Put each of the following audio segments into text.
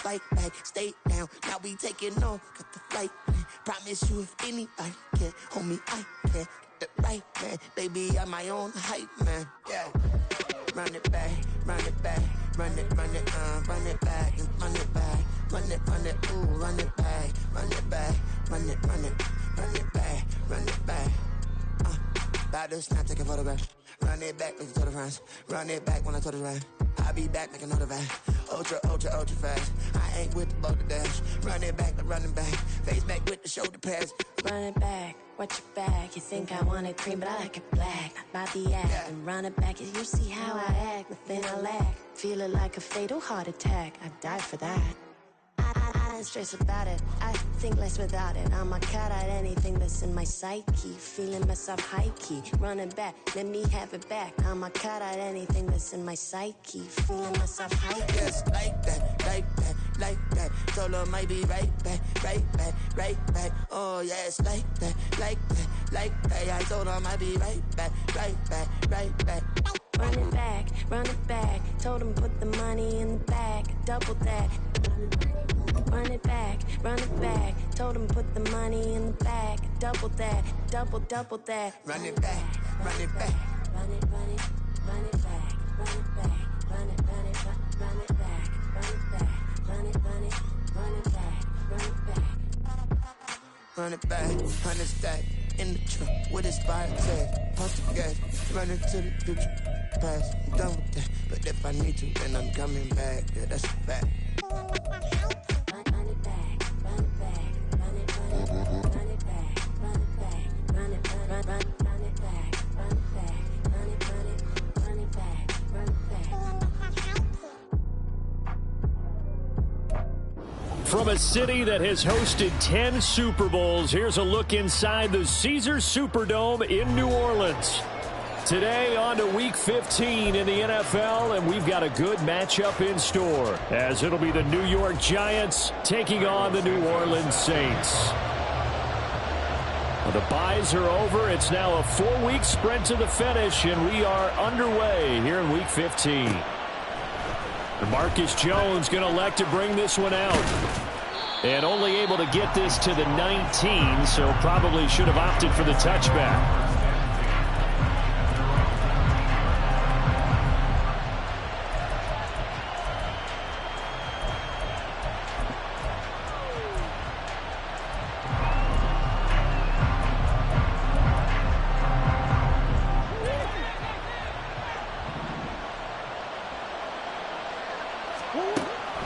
fight back, stay down. Now we taking off, got the flight plan. Promise you if anybody can hold me, I can. Get the right man, baby, I'm my own hype man. Yeah. Run it back, run it back, run it back, and run it back, run it, ooh, run it back, run it back, run it back, run it back. About to snap, take a photograph. Run it back, listen to the friends. Run it back when I told it right. I'll be back, make another back. Ultra fast. I ain't with the boulder dash. Run it back, running back. Face back with the shoulder pads. Run it back, watch your back. You think I want it cream, but I like it black. Not by the act. Yeah. And run it back, you see how I act. Within I lack. Feel it like a fatal heart attack. I'd die for that. I don't stress about it. I think less without it. I'ma cut out anything that's in my psyche. Feeling myself high key. Running back, let me have it back. I'ma cut out anything that's in my psyche. Feeling myself high key. Yes, like that, like that, like that. Solo might be right back, right back, right back. Oh yes, like that, like that, like that. I told her I might be right back, right back, right back. Run it back, run it back. Told him put the money in the bag. Double that. Run it back, run it back. Told him put the money in the bag. Double that, double that. Run it back, run it back. Run it, run it, run it back. Run it back, run it, run it, run it back. Run it back, run it, run it, run it back. Run it back. Run it back, 100 stack in the truck with his fire tag. Pump the gas, running to the future. Past, I'm done with that. But if I need to, then I'm coming back. Yeah, that's a fact. From a city that has hosted 10 Super Bowls, here's a look inside the Caesars Superdome in New Orleans. Today on to Week 15 in the NFL, and we've got a good matchup in store, as it'll be the New York Giants taking on the New Orleans Saints. Well, the byes are over. It's now a 4-week sprint to the finish, and we are underway here in Week 15. Marcus Jones going to elect to bring this one out. And only able to get this to the 19, so probably should have opted for the touchback.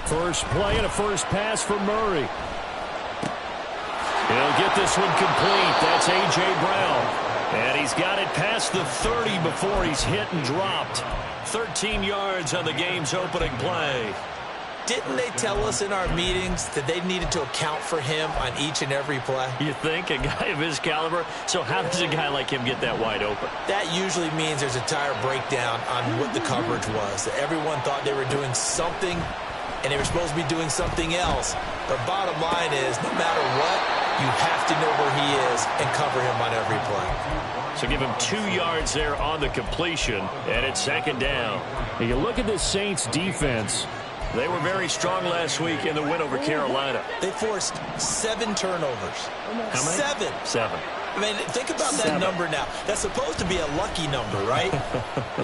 First play and a first pass for Murray. He'll get this one complete. That's A.J. Brown. And he's got it past the 30 before he's hit and dropped. 13 yards on the game's opening play. Didn't they tell us in our meetings that they needed to account for him on each and every play? You think? A guy of his caliber? So how does a guy like him get that wide open? That usually means there's a tire breakdown on what the coverage was. That everyone thought they were doing something, and they were supposed to be doing something else. But bottom line is, no matter what, you have to know where he is and cover him on every play. So give him 2 yards there on the completion, and it's second down. Now you look at the Saints defense. They were very strong last week in the win over Carolina. They forced 7 turnovers. How many? 7. I mean, think about that number now. That's supposed to be a lucky number, right?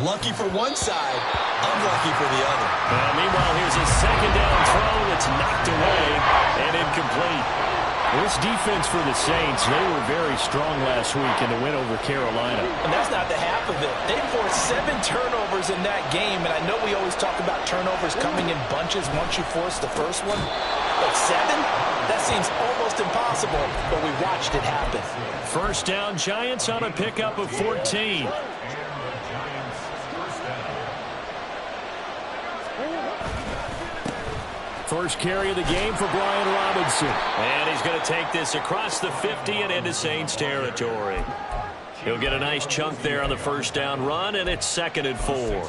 Lucky for one side, unlucky for the other. Meanwhile, here's a second down throw that's knocked away and incomplete. This defense for the Saints, they were very strong last week in the win over Carolina. And that's not the half of it. They forced 7 turnovers in that game, and I know we always talk about turnovers coming in bunches once you force the first one. But 7? That seems almost impossible, but we watched it happen. First down, Giants on a pickup of 14. First carry of the game for Brian Robinson. And he's going to take this across the 50 and into Saints territory. He'll get a nice chunk there on the first down run, and it's 2nd and 4.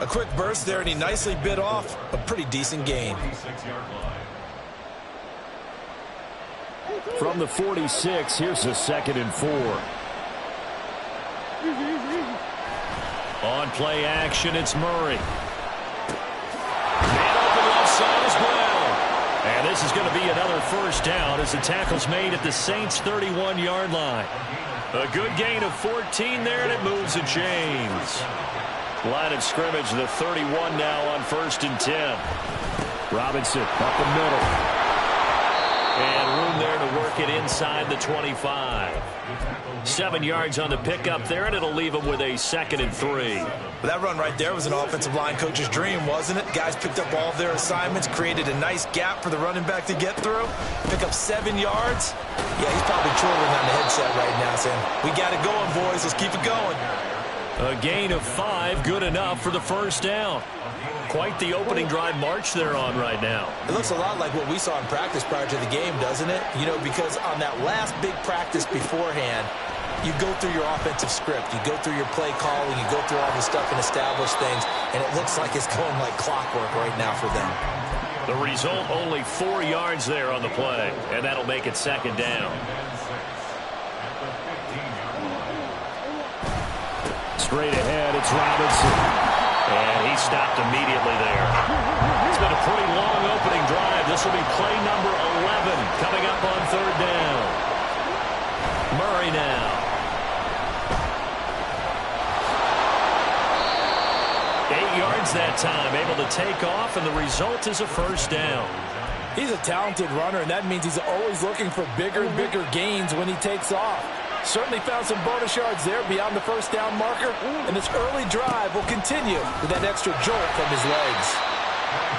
A quick burst there, and he nicely bit off a pretty decent gain. From the 46, here's the 2nd and 4. On play action, it's Murray. Man open left side is Brown. this is going to be another first down as the tackle's made at the Saints' 31-yard line. A good gain of 14 there, and it moves the chains. Line of scrimmage, the 31 now on 1st and 10. Robinson up the middle. And room there to work it inside the 25. 7 yards on the pickup there, and it'll leave him with a 2nd and 3. That run right there was an offensive line coach's dream, wasn't it? Guys picked up all of their assignments, created a nice gap for the running back to get through, pick up 7 yards. Yeah, he's probably chortling on the headset right now saying, we got it going, boys. Let's keep it going. A gain of 5, good enough for the first down. Quite the opening drive march they're on right now. It looks a lot like what we saw in practice prior to the game, doesn't it? You know, because on that last big practice beforehand, you go through your offensive script, you go through your play calling, you go through all the stuff and establish things, and it looks like it's going like clockwork right now for them. The result, only 4 yards there on the play, and that'll make it 2nd down. Straight ahead, it's Robinson. And he stopped immediately there. It's been a pretty long opening drive. This will be play number 11 coming up on 3rd down. Murray now. Yards that time, able to take off, and the result is a first down. He's a talented runner, and that means he's always looking for bigger and bigger gains when he takes off. Certainly found some bonus yards there beyond the first down marker, and this early drive will continue with that extra jolt from his legs.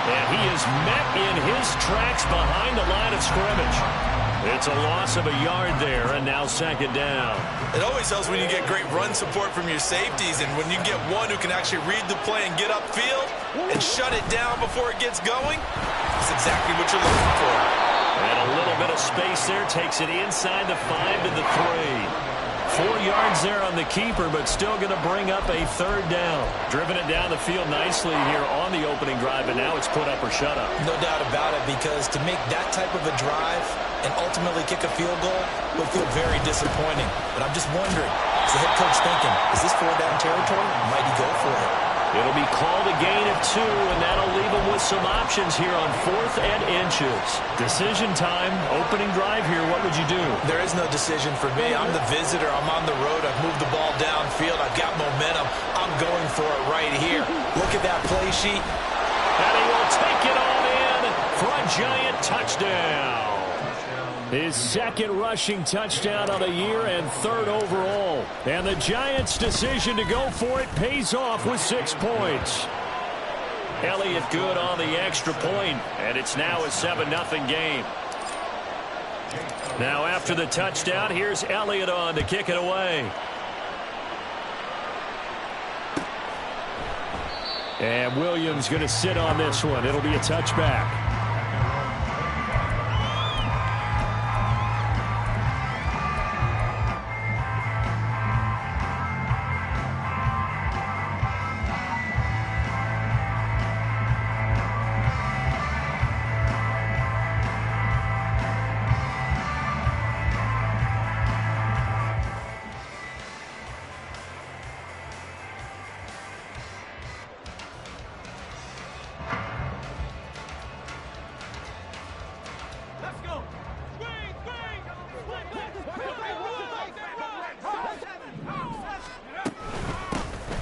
And he is met in his tracks behind the line of scrimmage. It's a loss of a yard there, and now 2nd down. It always helps when you get great run support from your safeties, and when you get one who can actually read the play and get upfield and shut it down before it gets going, that's exactly what you're looking for. And a little bit of space there takes it inside the 5 to the 3. 4 yards there on the keeper, but still going to bring up a 3rd down. Driven it down the field nicely here on the opening drive, and now it's put up or shut up. No doubt about it, because to make that type of a drive and ultimately kick a field goal would feel very disappointing. But I'm just wondering, is the head coach thinking, is this 4-down territory? Might he go for it? It'll be called a gain of 2, and that'll leave him with some options here on 4th and inches. Decision time, opening drive here. What would you do? There is no decision for me. I'm the visitor. I'm on the road. I've moved the ball downfield. I've got momentum. I'm going for it right here. Look at that play sheet. And he will take it all in for a giant touchdown. His 2nd rushing touchdown of the year and 3rd overall. And the Giants' decision to go for it pays off with 6 points. Elliott good on the extra point, and it's now a 7-0 game. Now after the touchdown, here's Elliott on to kick it away. And Williams going to sit on this one. It'll be a touchback.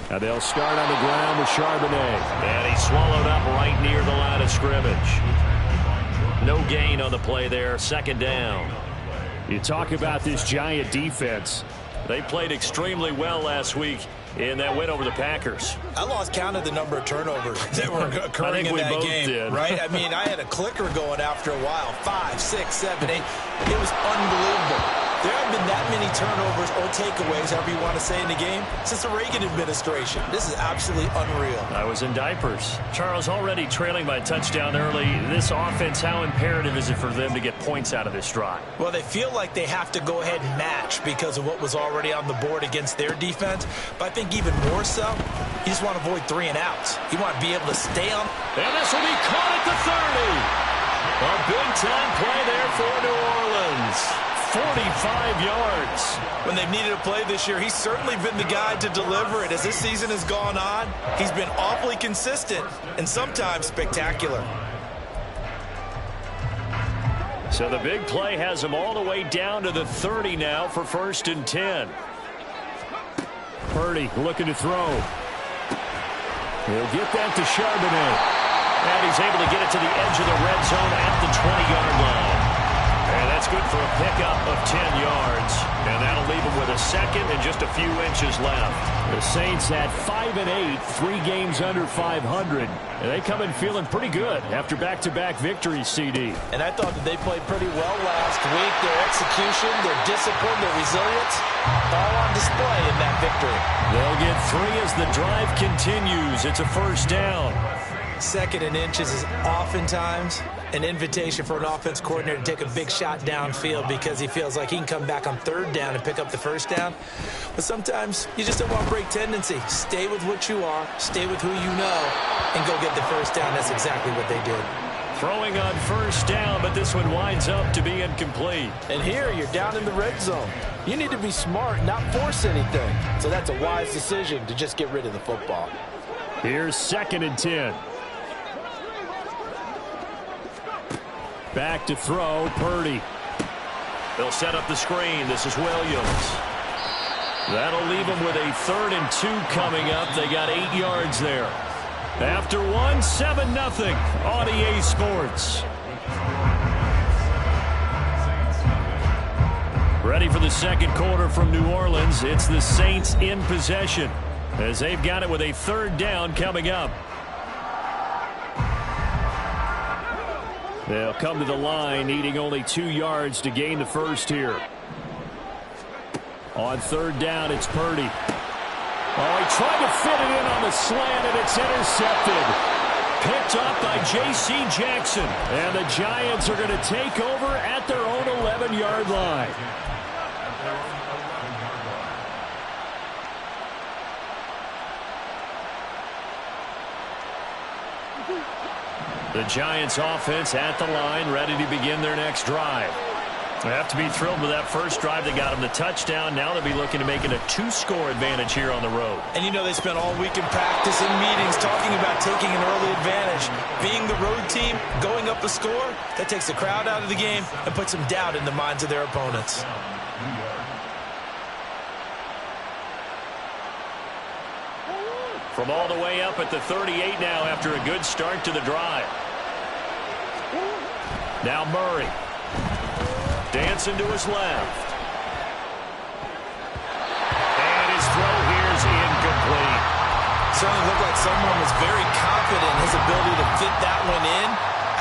Now they'll start on the ground with Charbonnet. And he's swallowed up right near the line of scrimmage. No gain on the play there. 2nd down. You talk about this Giant defense. They played extremely well last week in that win over the Packers. I lost count of the number of turnovers that were occurring in that game. Did. Right? I mean, I had a clicker going after a while. 5, 6, 7, 8. It was unbelievable. There haven't been that many turnovers or takeaways, however you want to say, in the game since the Reagan administration. This is absolutely unreal. I was in diapers. Charles, already trailing by a touchdown early. This offense, how imperative is it for them to get points out of this drive? Well, they feel like they have to go ahead and match because of what was already on the board against their defense. But I think even more so, you just want to avoid 3 and outs. You want to be able to stay on. And this will be caught at the 30. A big-time play there for New Orleans. 45 yards. When they've needed a play this year, he's certainly been the guy to deliver it. As this season has gone on, he's been awfully consistent and sometimes spectacular. So the big play has them all the way down to the 30 now for 1st and 10. Purdy looking to throw. He'll get that to Charbonnet. And he's able to get it to the edge of the red zone at the 20-yard line. And that's good for a pickup of 10 yards. And that'll leave him with a second and just a few inches left. The Saints at 5-8, 3 games under 500. And they come in feeling pretty good after back-to-back victories, CD. And I thought that they played pretty well last week. Their execution, their discipline, their resilience, all on display in that victory. They'll get 3 as the drive continues. It's a first down. 2nd and inches is oftentimes an invitation for an offense coordinator to take a big shot downfield because he feels like he can come back on 3rd down and pick up the first down. But sometimes you just don't want to break tendency. Stay with what you are, stay with who you know, and go get the first down. That's exactly what they did. Throwing on first down, but this one winds up to be incomplete. And here you're down in the red zone. You need to be smart, not force anything. So that's a wise decision to just get rid of the football. Here's 2nd and 10. Back to throw, Purdy. They'll set up the screen. This is Williams. That'll leave them with a 3rd and 2 coming up. They got 8 yards there. After 1, 7-0 on EA Sports. Ready for the second quarter from New Orleans. It's the Saints in possession as they've got it with a 3rd down coming up. They'll come to the line, needing only 2 yards to gain the first here. On 3rd down, it's Purdy. Oh, he tried to fit it in on the slant, and it's intercepted. Picked up by J.C. Jackson. And the Giants are going to take over at their own 11-yard line. The Giants offense at the line, ready to begin their next drive. They have to be thrilled with that first drive that got them the touchdown. Now they'll be looking to make it a 2-score advantage here on the road. And you know they spent all week in practice and meetings talking about taking an early advantage. Being the road team, going up a score, that takes the crowd out of the game and puts some doubt in the minds of their opponents. From all the way up at the 38 now after a good start to the drive. Now Murray. Dancing to his left. And his throw here is incomplete. Certainly looked like someone was very confident in his ability to fit that one in.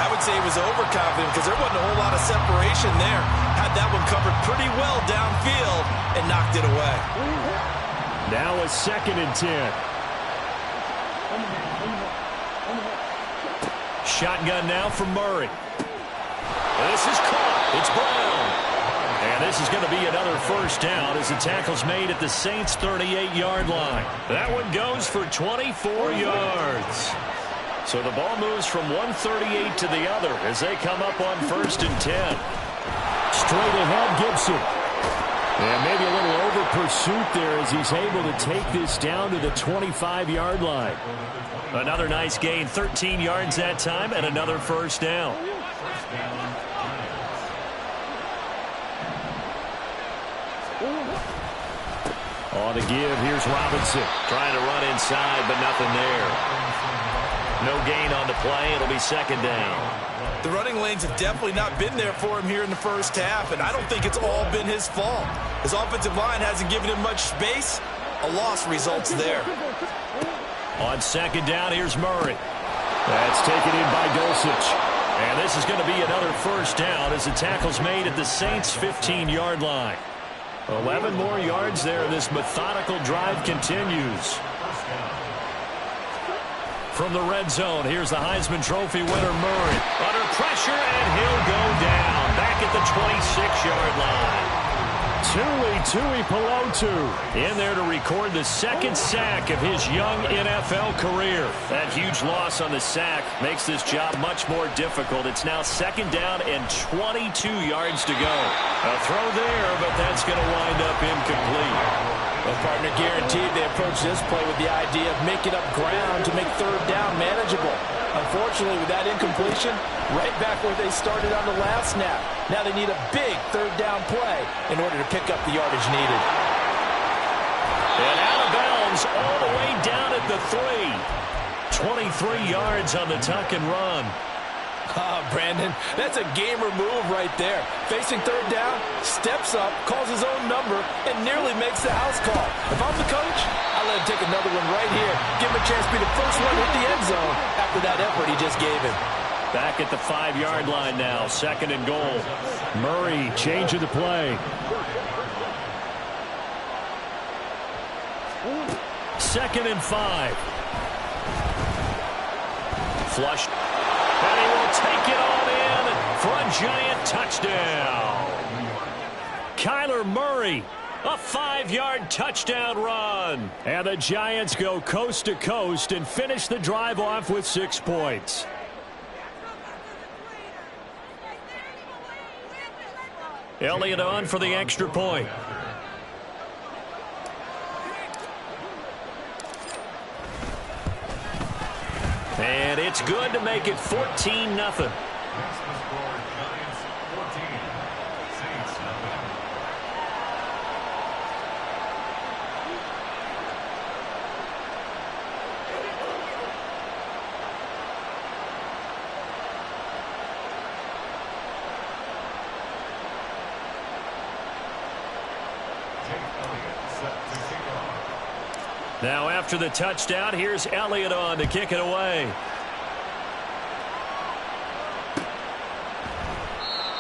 I would say he was overconfident because there wasn't a whole lot of separation there. Had that one covered pretty well downfield and knocked it away. Now a 2nd and 10. Shotgun now for Murray. This is caught. It's Brown. And this is going to be another first down as the tackle's made at the Saints' 38-yard line. That one goes for 24 yards. So the ball moves from 138 to the other as they come up on 1st and 10. Straight ahead, Gibson. And maybe a little over pursuit there as he's able to take this down to the 25-yard line. Another nice gain, 13 yards that time, and another first down. On the give, here's Robinson. Trying to run inside, but nothing there. No gain on the play. It'll be 2nd down. The running lanes have definitely not been there for him here in the first half, and I don't think it's all been his fault. His offensive line hasn't given him much space. A loss results there. On 2nd down, here's Murray. That's taken in by Dulcich. And this is going to be another first down as the tackle's made at the Saints' 15-yard line. 11 more yards there. This methodical drive continues. From the red zone, here's the Heisman Trophy winner, Murray. Under pressure, and he'll go down. Back at the 26-yard line. Tuipulotu in there to record the 2nd sack of his young NFL career. That huge loss on the sack makes this job much more difficult. It's now 2nd down and 22 yards to go. A throw there, but that's going to wind up incomplete. Well, partner, guaranteed they approach this play with the idea of making up ground to make 3rd down manageable. Unfortunately, with that incompletion, right back where they started on the last snap. Now they need a big third down play in order to pick up the yardage needed. And out of bounds all the way down at the 3. 23 yards on the tuck and run. Brandon, that's a gamer move right there. Facing third down, steps up, calls his own number, and nearly makes the house call. If I'm the coach, I'll let him take another one right here. Give him a chance to be the first one to hit the end zone after that effort he just gave him. Back at the 5-yard line now, 2nd and goal. Murray changing the play. 2nd and 5. Flush. And he will take it all in for a Giant touchdown. Kyler Murray, a 5-yard touchdown run. And the Giants go coast to coast and finish the drive off with 6 points. Elliott on for the extra point. And it's good to make it 14-0. Now after the touchdown, here's Elliott on to kick it away.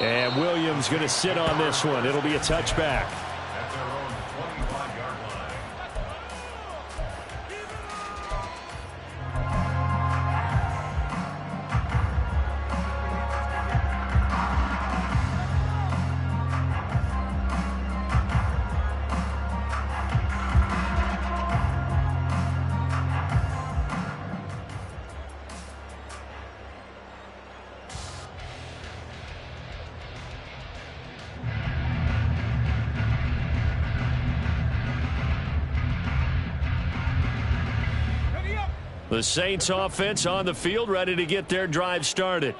And Williams going to sit on this one. It'll be a touchback. The Saints offense on the field, ready to get their drive started.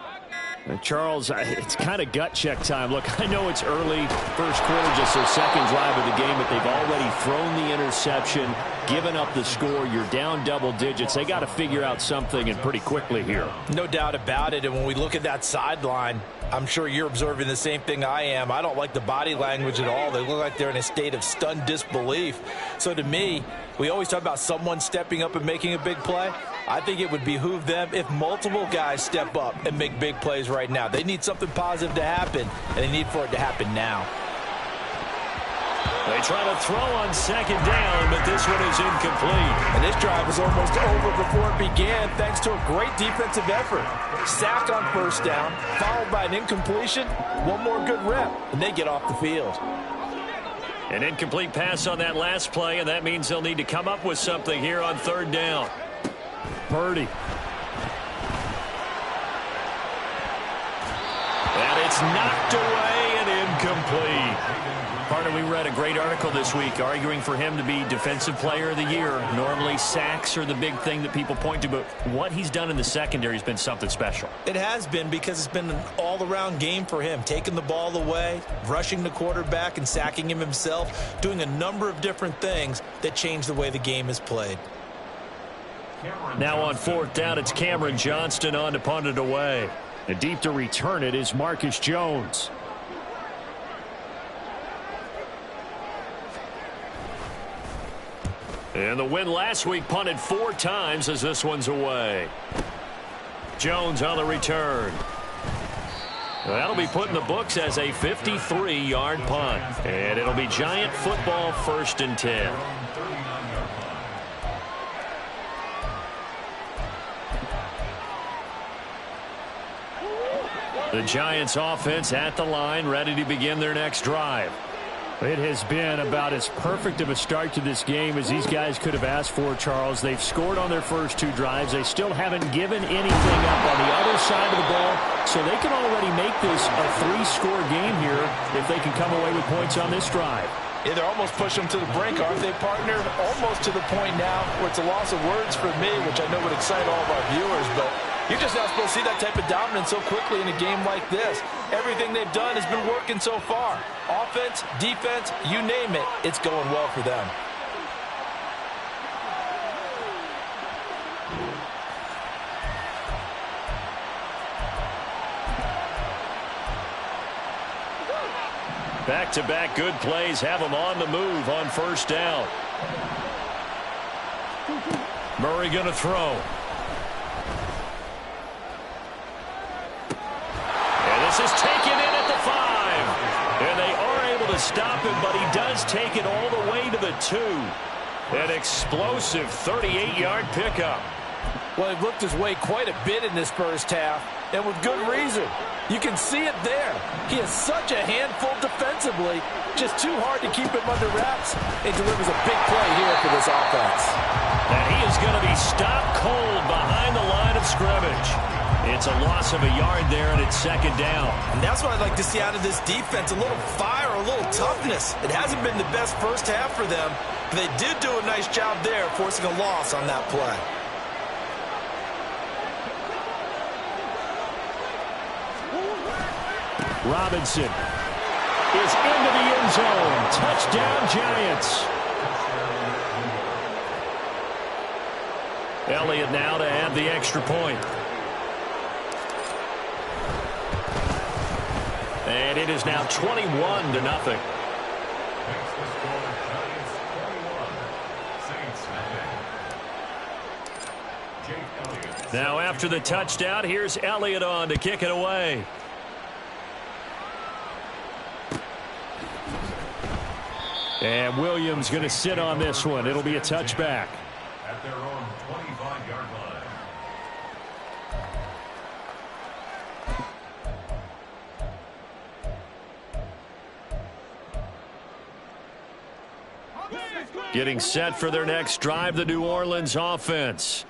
Charles, it's kind of gut check time. Look, I know it's early, first quarter, just their second drive of the game, but they've already thrown the interception, given up the score. You're down double digits. They got to figure out something, and pretty quickly here. No doubt about it. And when we look at that sideline, I'm sure you're observing the same thing I am. I don't like the body language at all. They look like they're in a state of stunned disbelief. So to me, we always talk about someone stepping up and making a big play. I think it would behoove them if multiple guys step up and make big plays right now. They need something positive to happen, and they need for it to happen now. They try to throw on second down, but this one is incomplete. And this drive was almost over before it began thanks to a great defensive effort. Sack on first down, followed by an incompletion, one more good rep, and they get off the field. An incomplete pass on that last play, and that means they'll need to come up with something here on third down. Purdy. And it's knocked away and incomplete. Partner, we read a great article this week arguing for him to be Defensive Player of the Year. Normally, sacks are the big thing that people point to, but what he's done in the secondary has been something special. It has been, because it's been an all-around game for him. Taking the ball away, rushing the quarterback and sacking him himself, doing a number of different things that change the way the game is played. Now on fourth down, it's Cameron Johnston on to punt it away. And deep to return it is Marcus Jones. And the win last week punted 4 times as this one's away. Jones on the return. That'll be put in the books as a 53-yard punt. And it'll be Giant football, 1st and 10. The Giants offense at the line, ready to begin their next drive. It has been about as perfect of a start to this game as these guys could have asked for, Charles. They've scored on their first 2 drives. They still haven't given anything up on the other side of the ball, so they can already make this a 3-score game here if they can come away with points on this drive. Yeah, they're almost pushing them to the brink, aren't they, partner? Almost to the point now where it's a loss of words for me, which I know would excite all of our viewers, but You're just not supposed to see that type of dominance so quickly in a game like this. Everything they've done has been working so far. Offense, defense, you name it, it's going well for them. Back-to-back good plays have them on the move on first down. Murray going to throw. And this is taken in at the 5. And they are able to stop him, but he does take it all the way to the 2. An explosive 38-yard pickup. Well, he looked his way quite a bit in this first half, and with good reason. You can see it there. He is such a handful defensively, just too hard to keep him under wraps. It delivers a big play here for this offense. And he is going to be stopped cold behind the line of scrimmage. It's a loss of a yard there, and it's second down. And that's what I'd like to see out of this defense, a little fire, a little toughness. It hasn't been the best first half for them, but they did do a nice job there forcing a loss on that play. Robinson is into the end zone. Touchdown, Giants. Elliott now to add the extra point. And it is now 21-0. Now after the touchdown, here's Elliott on to kick it away. And Williams going to sit on this one. It'll be a touchback. At their own 25-yard line. Getting set for their next drive, the New Orleans offense.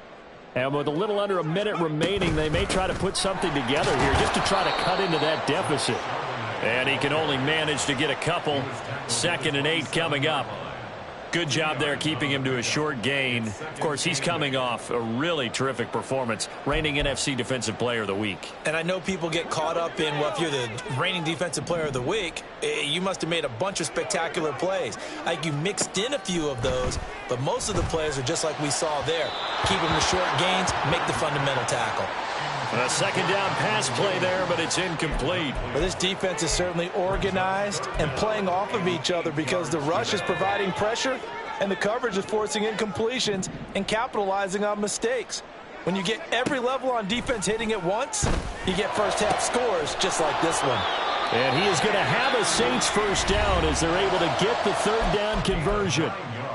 And with a little under a minute remaining, they may try to put something together here just to try to cut into that deficit. And he can only manage to get a couple. 2nd and 8 coming up. Good job there keeping him to a short gain. Of course, he's coming off a really terrific performance. Reigning NFC Defensive Player of the Week. And I know people get caught up in, well, if you're the reigning Defensive Player of the Week, you must have made a bunch of spectacular plays. Like you mixed in a few of those, but most of the plays are just like we saw there. Keep them to short gains, make the fundamental tackle. A second down pass play there, but it's incomplete. Well, this defense is certainly organized and playing off of each other because the rush is providing pressure and the coverage is forcing incompletions and capitalizing on mistakes. When you get every level on defense hitting at once, you get first half scores just like this one. And he is going to have a Saints first down as they're able to get the third down conversion.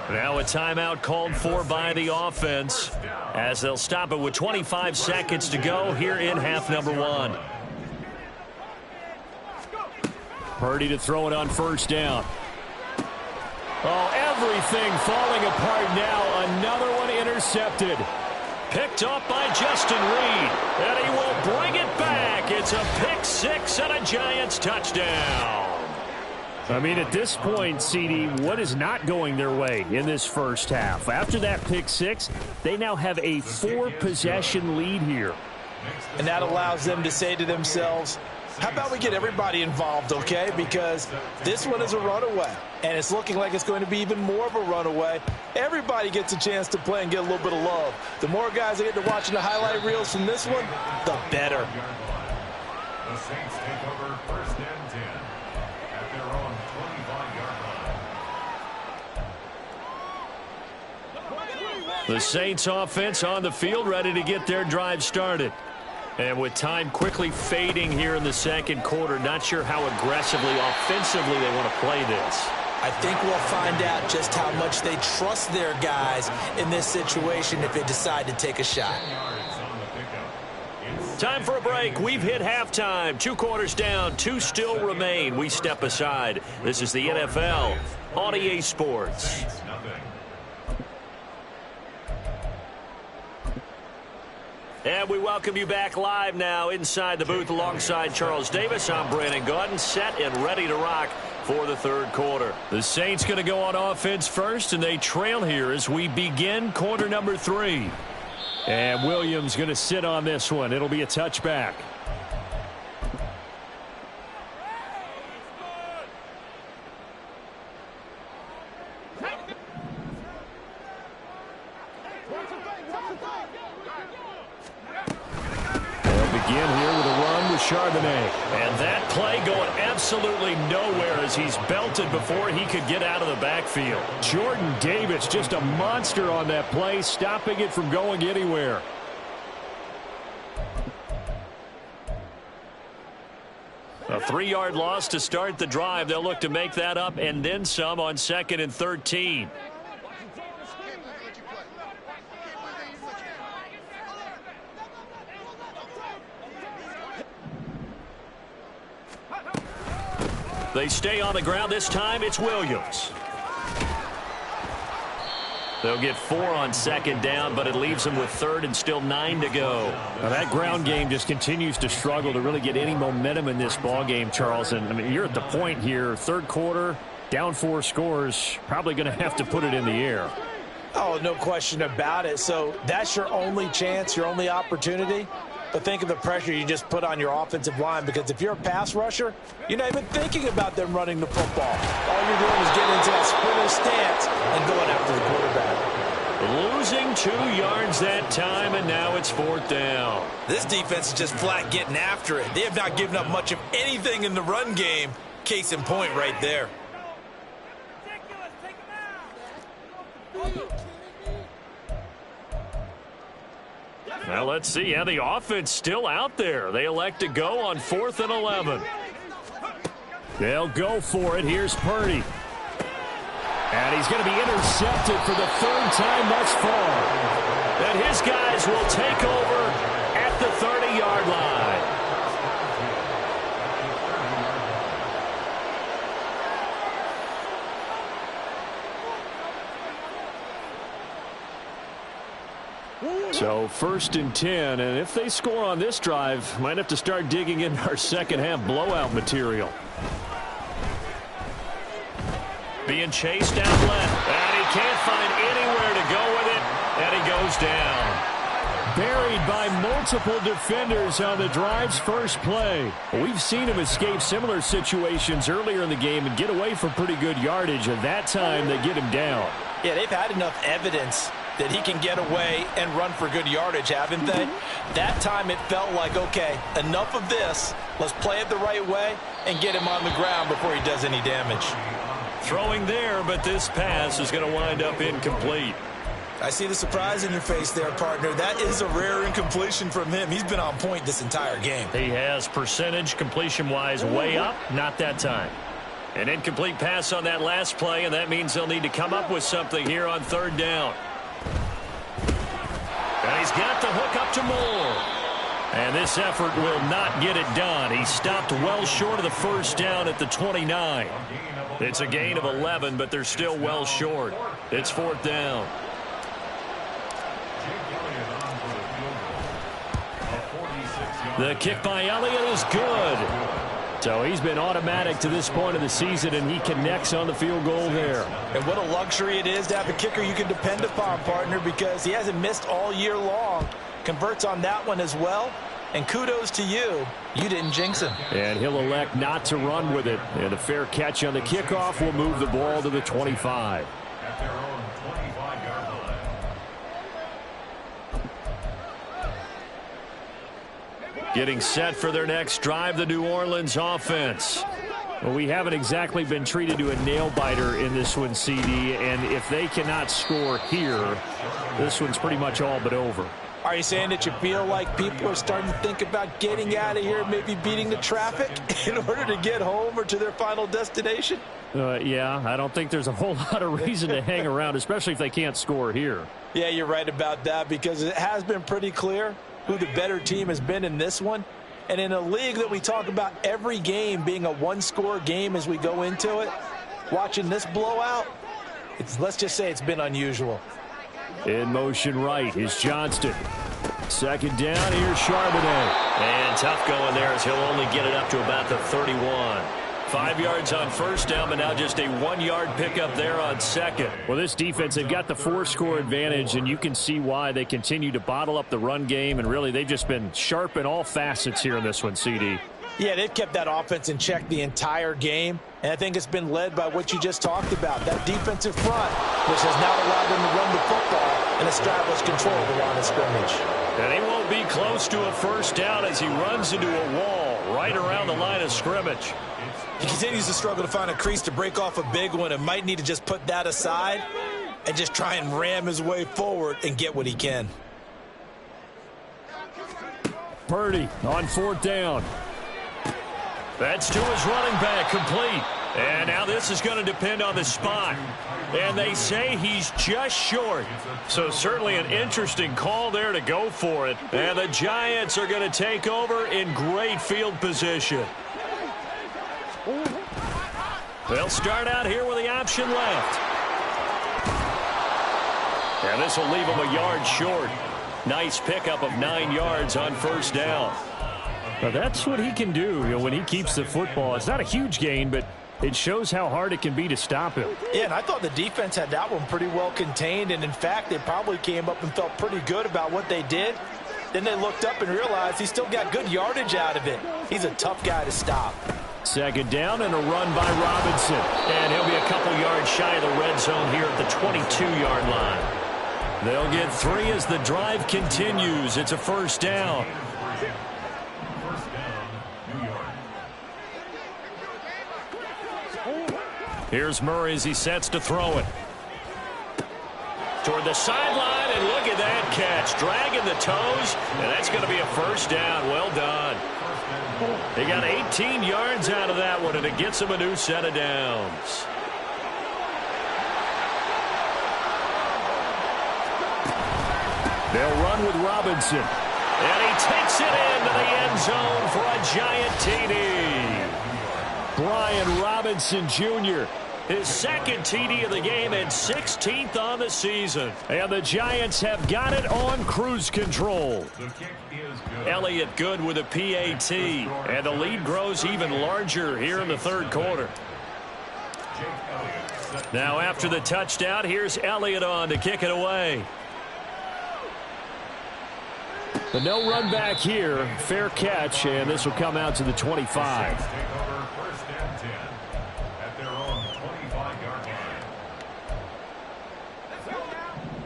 Now a timeout called for by the offense as they'll stop it with 25 seconds to go here in half number 1. Purdy to throw it on first down. Oh, everything falling apart now. Another one intercepted. Picked up by Justin Reed. And he will bring it back. It's a pick 6 and a Giants touchdown. I mean, at this point, CD, what is not going their way in this first half? After that pick 6, they now have a 4-possession lead here. And that allows them to say to themselves, how about we get everybody involved, okay? Because this one is a runaway, and it's looking like it's going to be even more of a runaway. Everybody gets a chance to play and get a little bit of love. The more guys that get to watching the highlight reels from this one, the better. The Saints take over first and 10 at their own 25-yard line. The Saints offense on the field, ready to get their drive started. And with time quickly fading here in the second quarter, not sure how aggressively, offensively they want to play this. I think we'll find out just how much they trust their guys in this situation if they decide to take a shot. Time for a break. We've hit halftime. 2 quarters down, 2 still remain. We step aside. This is the NFL on EA Sports. And we welcome you back live now inside the booth alongside Charles Davis. I'm Brandon Gaudin, set and ready to rock for the third quarter. The Saints going to go on offense first, and they trail here as we begin quarter number 3. And Williams going to sit on this one. It'll be a touchback. Begin here with a run with Charbonnet. And that play going absolutely nowhere as he's belted before he could get out of the backfield. Jordan Davis just a monster on that play, stopping it from going anywhere. A 3-yard loss to start the drive. They'll look to make that up and then some on 2nd and 13. They stay on the ground. This time it's Williams. They'll get 4 on 2nd down, but it leaves them with 3rd and still 9 to go. Now that ground game just continues to struggle to really get any momentum in this ball game, Charles. And I mean, you're at the point here, 3rd quarter, down 4 scores, probably going to have to put it in the air. Oh, no question about it. So that's your only chance, your only opportunity. But think of the pressure you just put on your offensive line, because if you're a pass rusher, you're not even thinking about them running the football. All you're doing is getting into that sprinter stance and going after the quarterback. Losing 2 yards that time, and now it's 4th down. This defense is just flat getting after it. They have not given up much of anything in the run game. Case in point right there. Now let's see. Yeah, the offense still out there. They elect to go on 4th and 11. They'll go for it. Here's Purdy. And he's going to be intercepted for the 3rd time thus far. And his guys will take over at the 30-yard line. So 1st and 10, and if they score on this drive, might have to start digging in our second-half blowout material. Being chased out left, and he can't find anywhere to go with it, and he goes down. Buried by multiple defenders on the drive's first play. We've seen him escape similar situations earlier in the game and get away for pretty good yardage, and that time they get him down. Yeah, they've had enough evidence that he can get away and run for good yardage, haven't they? That time it felt like, okay, enough of this. Let's play it the right way and get him on the ground before he does any damage. Throwing there, but this pass is going to wind up incomplete. I see the surprise in your face there, partner. That is a rare incompletion from him. He's been on point this entire game. He has percentage completion-wise way up, not that time. An incomplete pass on that last play, and that means they'll need to come up with something here on 3rd down. And he's got the hook up to Moore. And this effort will not get it done. He stopped well short of the 1st down at the 29. It's a gain of 11, but they're still well short. It's 4th down. The kick by Elliott is good. So he's been automatic to this point of the season, and he connects on the field goal there. And what a luxury it is to have a kicker you can depend upon, partner, because he hasn't missed all year long. Converts on that one as well. And kudos to you. You didn't jinx him. And he'll elect not to run with it. And a fair catch on the kickoff will move the ball to the 25. At their own 25-yard line. Getting set for their next drive, the New Orleans offense. Well, we haven't exactly been treated to a nail-biter in this one, CD, and if they cannot score here, this one's pretty much all but over. Are you saying that you feel like people are starting to think about getting out of here, maybe beating the traffic in order to get home or to their final destination? Yeah, I don't think there's a whole lot of reason to hang around, especially if they can't score here. Yeah, you're right about that, because it has been pretty clear who the better team has been in this one. And in a league that we talk about every game being a one-score game as we go into it, watching this blowout, let's just say it's been unusual. In motion right is Johnston. 2nd down, here's Charbonnet. And tough going there as he'll only get it up to about the 31. 5 yards on first down, but now just a 1-yard pickup there on second. Well, this defense, they've got the 4-score advantage, and you can see why they continue to bottle up the run game, and really they've just been sharp in all facets here in this one, CD. Yeah, they've kept that offense in check the entire game, and I think it's been led by what you just talked about, that defensive front, which has now allowed them to run the football and establish control of the line of scrimmage. And he won't be close to a first down as he runs into a wall right around the line of scrimmage. He continues to struggle to find a crease to break off a big one and might need to just put that aside and just try and ram his way forward and get what he can. Purdy on 4th down. That's to his running back, complete. And now this is going to depend on the spot. And they say he's just short. So certainly an interesting call there to go for it. And the Giants are going to take over in great field position. They'll start out here with the option left. And this will leave him a yard short. Nice pickup of 9 yards on first down. Well, that's what he can do, when he keeps the football. It's not a huge gain, but it shows how hard it can be to stop him. Yeah, and I thought the defense had that one pretty well contained, and in fact, they probably came up and felt pretty good about what they did. Then they looked up and realized he still got good yardage out of it. He's a tough guy to stop. 2nd down and a run by Robinson. And he'll be a couple yards shy of the red zone here at the 22-yard line. They'll get 3 as the drive continues. It's a first down. Here's Murray as he sets to throw it. Toward the sideline, and look at that catch. Dragging the toes, and that's going to be a first down. Well done. They got 18 yards out of that one, and it gets them a new set of downs. They'll run with Robinson. And he takes it into the end zone for a Giant TD. Brian Robinson Jr., his 2nd TD of the game and 16th on the season. And the Giants have got it on cruise control. Elliott good with a PAT. And the lead grows even larger here in the 3rd quarter. Now after the touchdown, here's Elliott on to kick it away. The no run back here, fair catch, and this will come out to the 25.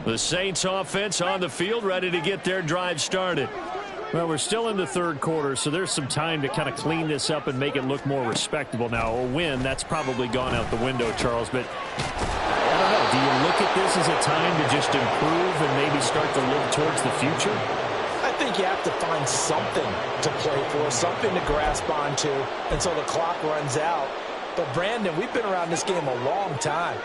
The Saints offense on the field, ready to get their drive started. Well, we're still in the 3rd quarter, so there's some time to kind of clean this up and make it look more respectable. Now, a win, that's probably gone out the window, Charles, but I don't know. Do you look at this as a time to just improve and maybe start to look towards the future? I think you have to find something to play for, something to grasp onto until the clock runs out. But, Brandon, we've been around this game a long time.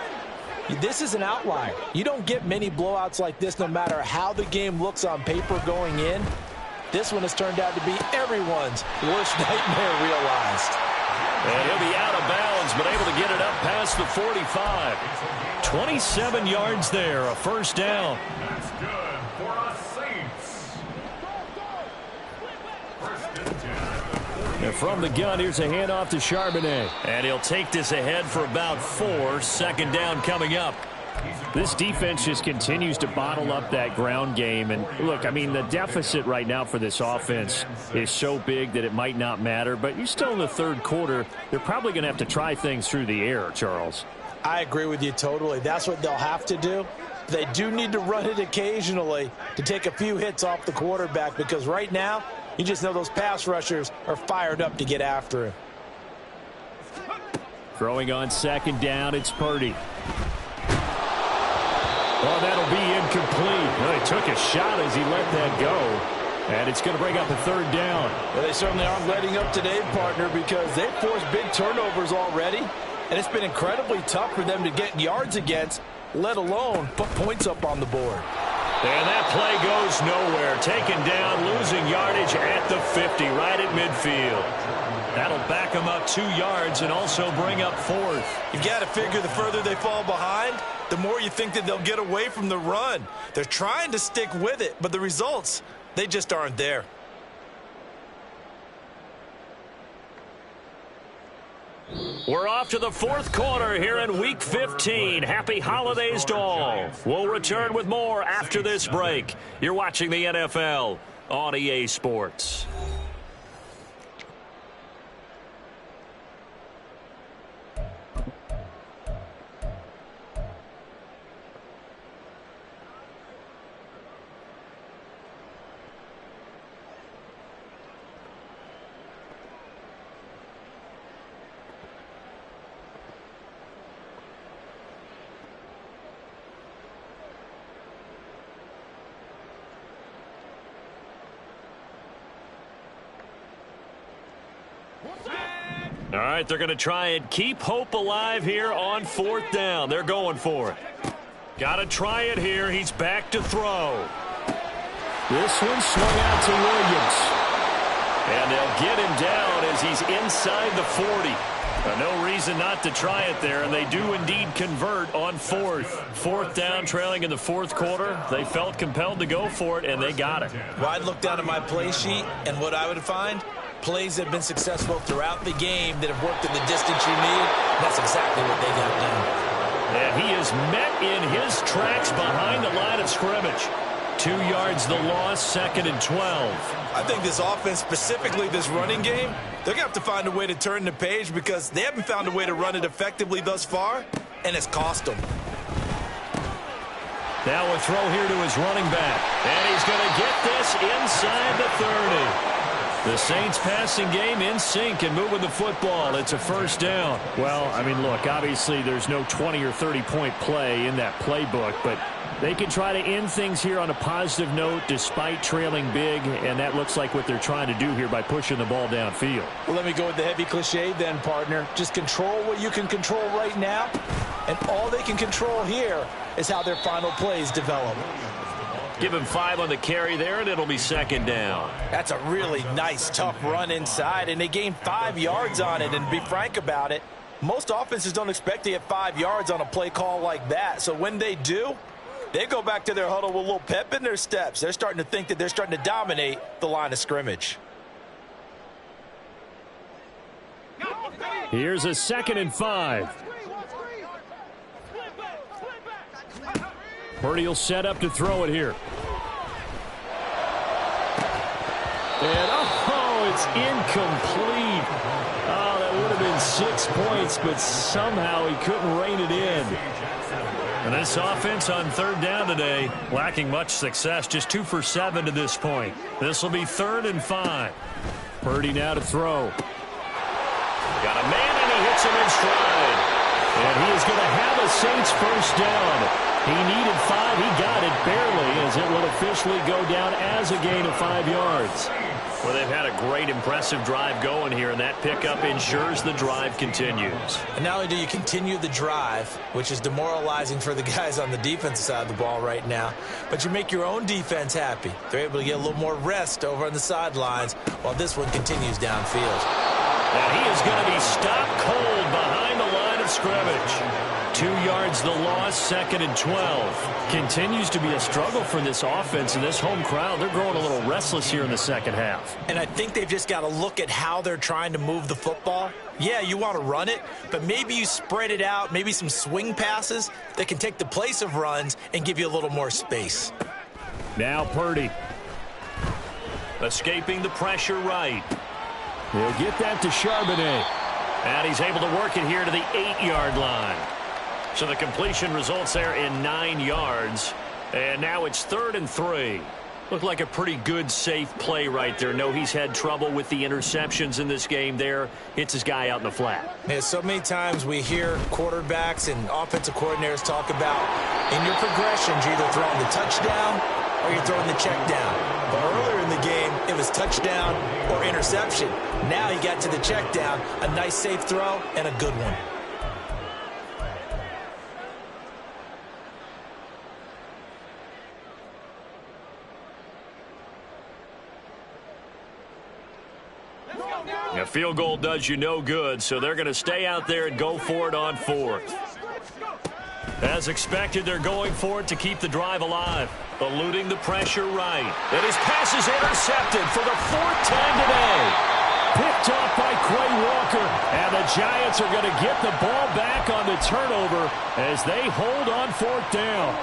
This is an outlier. You don't get many blowouts like this no matter how the game looks on paper going in. This one has turned out to be everyone's worst nightmare realized. And he'll be out of bounds, but able to get it up past the 45. 27 yards there, a first down. That's good for us Saints. First and 10. And from the gun, here's a handoff to Charbonnet. And he'll take this ahead for about 4. 2nd down coming up. This defense just continues to bottle up that ground game. And look, I mean, the deficit right now for this offense is so big that it might not matter. But you're still in the 3rd quarter. They're probably going to have to try things through the air, Charles. I agree with you totally. That's what they'll have to do. They do need to run it occasionally to take a few hits off the quarterback, because right now, you just know those pass rushers are fired up to get after him. Throwing on 2nd down, it's Purdy. Oh, that'll be incomplete. Well, he took a shot as he let that go. And it's going to bring up a 3rd down. Well, they certainly aren't letting up today, partner, because they've forced big turnovers already. And it's been incredibly tough for them to get yards against, let alone put points up on the board. And that play goes nowhere. Taken down, losing yardage at the 50, right at midfield. That'll back them up 2 yards and also bring up 4th. You've got to figure the further they fall behind, the more you think that they'll get away from the run. They're trying to stick with it, but the results, they just aren't there. We're off to the fourth quarter here in Week 15. Happy holidays to all. We'll return with more after this break. You're watching the NFL on EA Sports. All right, they're going to try and keep hope alive here on fourth down. They're going for it. Got to try it here. He's back to throw. This one swung out to Williams. And they'll get him down as he's inside the 40. No reason not to try it there, and they do indeed convert on fourth. Fourth down, trailing in the fourth quarter. They felt compelled to go for it, and they got it. Well, I'd look down at my play sheet, and what I would find, plays that have been successful throughout the game that have worked in the distance you need. That's exactly what they got done. And he is met in his tracks behind the line of scrimmage. 2 yards the loss, 2nd and 12. I think this offense, specifically this running game, they're going to have to find a way to turn the page because they haven't found a way to run it effectively thus far, and it's cost them. Now a throw here to his running back. And he's going to get this inside the 30. The Saints passing game in sync and moving the football. It's a first down. Well, I mean, look, obviously there's no 20 or 30-point play in that playbook, but they can try to end things here on a positive note despite trailing big, and that looks like what they're trying to do here by pushing the ball downfield. Well, let me go with the heavy cliche then, partner. Just control what you can control right now, and all they can control here is how their final plays develop. Give him 5 on the carry there, and it'll be 2nd down. That's a really nice, tough run inside, and they gained 5 yards on it. And to be frank about it, most offenses don't expect to get 5 yards on a play call like that. So when they do, they go back to their huddle with a little pep in their steps. They're starting to think that they're starting to dominate the line of scrimmage. Here's a 2nd and 5. Purdy will set up to throw it here. And, it's incomplete. Oh, that would have been 6 points, but somehow he couldn't rein it in. And this offense on 3rd down today, lacking much success, just 2 for 7 to this point. This will be 3rd and 5. Purdy now to throw. Got a man, and he hits him in stride. And he is going to have a Saints first down. He needed 5. He got it barely as it will officially go down as a gain of 5 yards. Well, they've had a great, impressive drive going here, and that pickup ensures the drive continues. And not only do you continue the drive, which is demoralizing for the guys on the defensive side of the ball right now, but you make your own defense happy. They're able to get a little more rest over on the sidelines while this one continues downfield. And he is going to be stopped cold behind the line of scrimmage. 2 yards the loss, 2nd and 12. Continues to be a struggle for this offense and this home crowd. They're growing a little restless here in the second half. And I think they've just got to look at how they're trying to move the football. Yeah, you want to run it, but maybe you spread it out, maybe some swing passes that can take the place of runs and give you a little more space. Now Purdy. Escaping the pressure right. He'll get that to Charbonnet. And he's able to work it here to the 8-yard line. So the completion results there in 9 yards. And now it's 3rd and 3. Looked like a pretty good, safe play right there. No, he's had trouble with the interceptions in this game there. Hits his guy out in the flat. Yeah, so many times we hear quarterbacks and offensive coordinators talk about in your progressions, you're either throwing the touchdown or you're throwing the check down. But earlier in the game, it was touchdown or interception. Now he got to the check down, a nice safe throw, and a good one. A field goal does you no good, so they're going to stay out there and go for it on 4th. As expected, they're going for it to keep the drive alive. Eluding the pressure right. And his pass is intercepted for the 4th time today. Picked off by Quay Walker. And the Giants are going to get the ball back on the turnover as they hold on 4th down.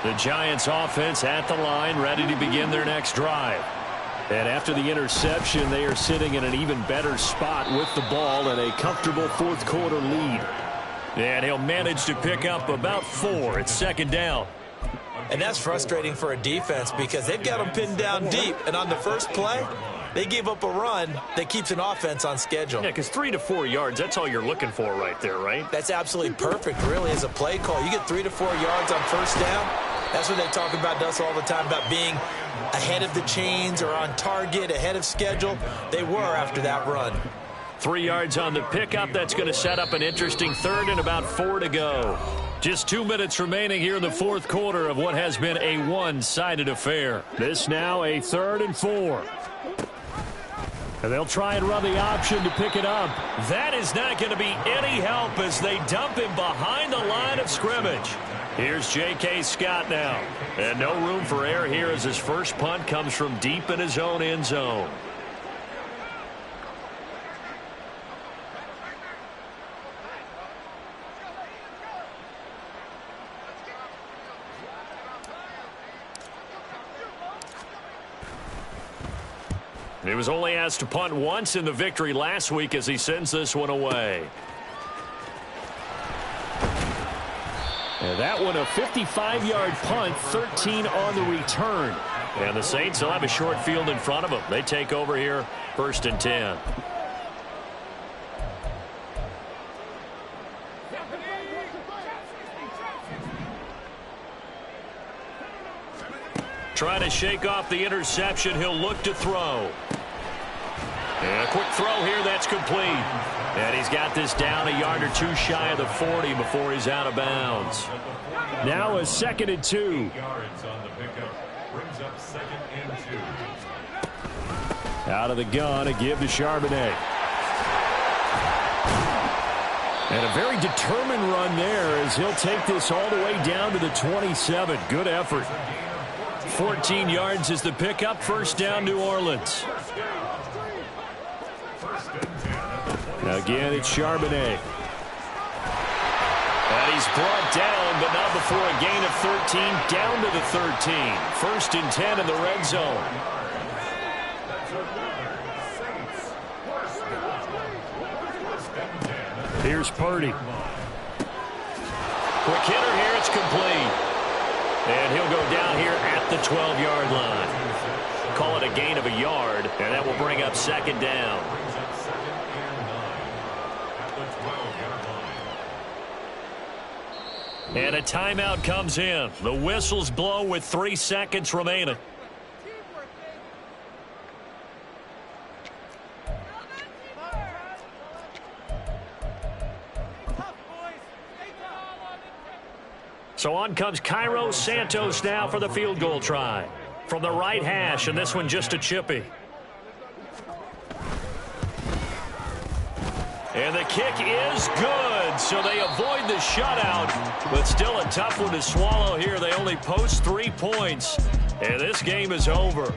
The Giants offense at the line, ready to begin their next drive. And after the interception, they are sitting in an even better spot with the ball and a comfortable 4th quarter lead. And he'll manage to pick up about 4. It's 2nd down. And that's frustrating for a defense because they've got them pinned down deep. And on the first play, they gave up a run that keeps an offense on schedule. Yeah, because 3 to 4 yards, that's all you're looking for right there, right? That's absolutely perfect, really, as a play call. You get 3 to 4 yards on 1st down. That's what they talk about to us all the time, about being ahead of the chains or on target, ahead of schedule. They were after that run. 3 yards on the pickup. That's going to set up an interesting 3rd and about 4 to go. Just 2 minutes remaining here in the 4th quarter of what has been a one-sided affair. This now a 3rd and 4. And they'll try and run the option to pick it up. That is not going to be any help as they dump him behind the line of scrimmage. Here's J.K. Scott now. And no room for error here as his first punt comes from deep in his own end zone. He was only asked to punt once in the victory last week as he sends this one away. And that one a 55-yard punt, 13 on the return. And the Saints will have a short field in front of them. They take over here, 1st and 10. Trying to shake off the interception. He'll look to throw. And a quick throw here. That's complete. And he's got this down a yard or 2 shy of the 40 before he's out of bounds. Now a 2nd and 2. Yards on the pickup brings up 2nd and 2. Out of the gun, a give to Charbonnet. And a very determined run there as he'll take this all the way down to the 27. Good effort. 14 yards is the pickup. 1st down, New Orleans. Again, it's Charbonnet. And he's brought down, but not before a gain of 13, down to the 13. 1st and 10 in the red zone. Here's Purdy. Quick hitter here, it's complete. And he'll go down here at the 12-yard line. Call it a gain of a yard, and that will bring up 2nd down. And a timeout comes in. The whistles blow with 3 seconds remaining. So on comes Cairo Santos now for the field goal try. From the right hash, and this one just a chippy. And the kick is good, so they avoid the shutout, but still a tough one to swallow here. They only post 3 points, and this game is over.